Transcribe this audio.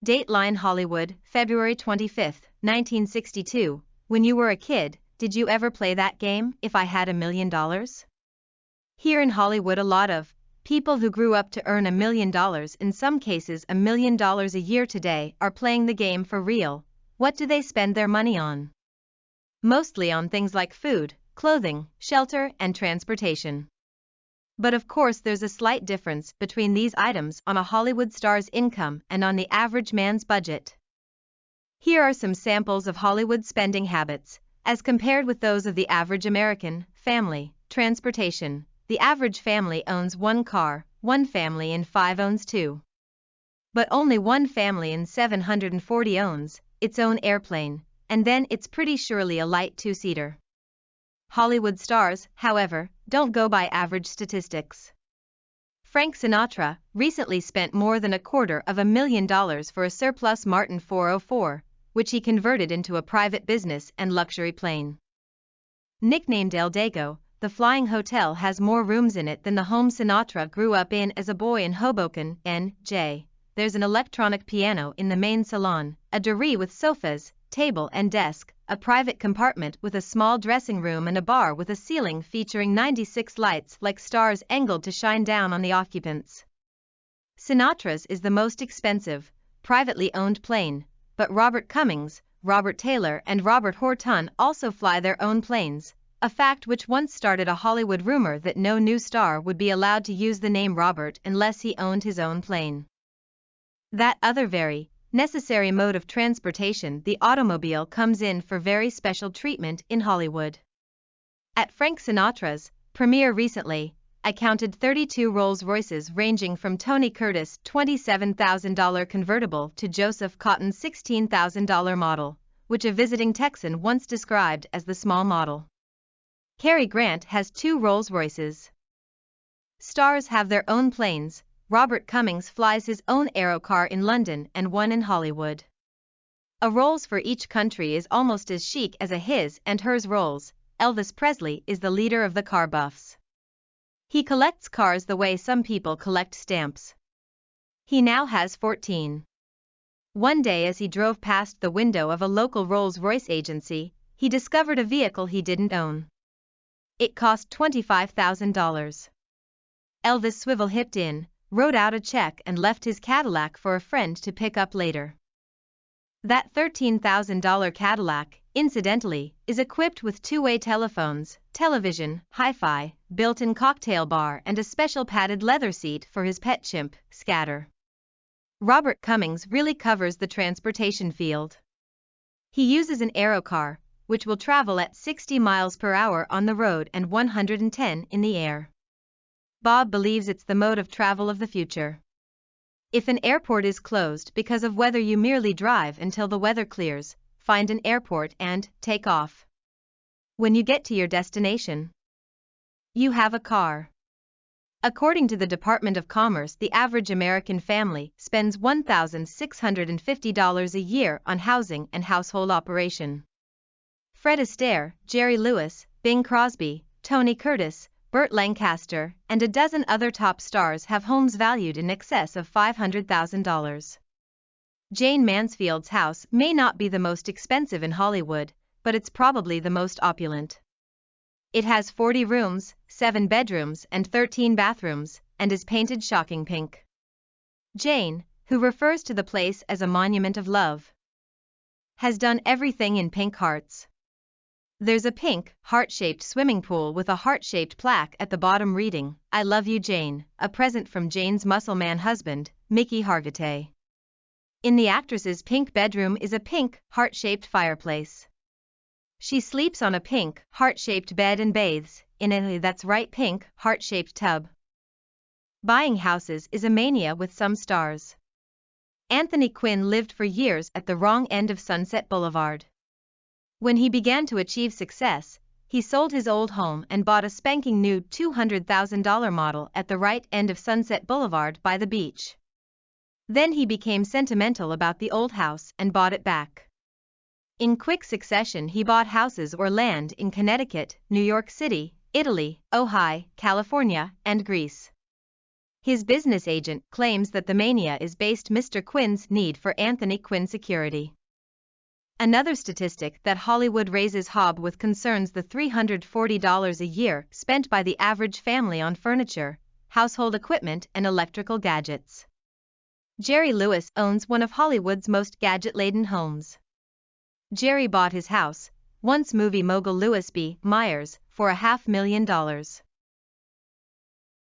Dateline Hollywood, February 25, 1962. When you were a kid, did you ever play that game, If I Had $1 Million? Here in Hollywood, a lot of people who grew up to earn $1 million, in some cases $1 million a year today, are playing the game for real. What do they spend their money on? Mostly on things like food, clothing, shelter, and transportation. But of course there's a slight difference between these items on a Hollywood star's income and on the average man's budget. Here are some samples of Hollywood spending habits, as compared with those of the average American family. Transportation. The average family owns one car, one family in 5 owns 2. But only one family in 740 owns its own airplane, and then it's pretty surely a light 2-seater. Hollywood stars, however, don't go by average statistics. Frank Sinatra recently spent more than $250,000 for a surplus Martin 404, which he converted into a private business and luxury plane. Nicknamed El Dago, the flying hotel has more rooms in it than the home Sinatra grew up in as a boy in Hoboken, N.J. There's an electronic piano in the main salon, a dairy with sofas, table and desk, a private compartment with a small dressing room, and a bar with a ceiling featuring 96 lights like stars angled to shine down on the occupants. Sinatra's is the most expensive, privately owned plane, but Robert Cummings, Robert Taylor and Robert Horton also fly their own planes, a fact which once started a Hollywood rumor that no new star would be allowed to use the name Robert unless he owned his own plane. That other very necessary mode of transportation, the automobile, comes in for very special treatment in Hollywood. At Frank Sinatra's premiere recently, I counted 32 Rolls-Royces ranging from Tony Curtis' $27,000 convertible to Joseph Cotton's $16,000 model, which a visiting Texan once described as the small model. Cary Grant has 2 Rolls-Royces. Stars have their own planes. Robert Cummings flies his own aerocar in London and one in Hollywood. A Rolls for each country is almost as chic as a his and hers Rolls. Elvis Presley is the leader of the car buffs. He collects cars the way some people collect stamps. He now has 14. One day as he drove past the window of a local Rolls-Royce agency, he discovered a vehicle he didn't own. It cost $25,000. Elvis swivel-hipped in, wrote out a check and left his Cadillac for a friend to pick up later. That $13,000 Cadillac, incidentally, is equipped with 2-way telephones, television, hi-fi, built-in cocktail bar and a special padded leather seat for his pet chimp, Scatter. Robert Cummings really covers the transportation field. He uses an aerocar, which will travel at 60 miles per hour on the road and 110 in the air. Bob believes it's the mode of travel of the future. If an airport is closed because of weather, you merely drive until the weather clears, find an airport and take off. When you get to your destination, you have a car. According to the Department of Commerce, the average American family spends $1,650 a year on housing and household operation. Fred Astaire, Jerry Lewis, Bing Crosby, Tony Curtis, Burt Lancaster, and a dozen other top stars have homes valued in excess of $500,000. Jane Mansfield's house may not be the most expensive in Hollywood, but it's probably the most opulent. It has 40 rooms, 7 bedrooms and 13 bathrooms, and is painted shocking pink. Jane, who refers to the place as a monument of love, has done everything in pink hearts. There's a pink, heart-shaped swimming pool with a heart-shaped plaque at the bottom reading, "I love you, Jane," a present from Jane's muscle man husband, Mickey Hargitay. In the actress's pink bedroom is a pink, heart-shaped fireplace. She sleeps on a pink, heart-shaped bed and bathes in a that's right pink, heart-shaped tub. Buying houses is a mania with some stars. Anthony Quinn lived for years at the wrong end of Sunset Boulevard. When he began to achieve success, he sold his old home and bought a spanking new $200,000 model at the right end of Sunset Boulevard by the beach. Then he became sentimental about the old house and bought it back. In quick succession he bought houses or land in Connecticut, New York City, Italy, Ohio, California, and Greece. His business agent claims that the mania is based Mr. Quinn's need for Anthony Quinn security. Another statistic that Hollywood raises hob with concerns the $340 a year spent by the average family on furniture, household equipment and electrical gadgets. Jerry Lewis owns one of Hollywood's most gadget-laden homes. Jerry bought his house, once movie mogul Louis B. Myers, for $500,000.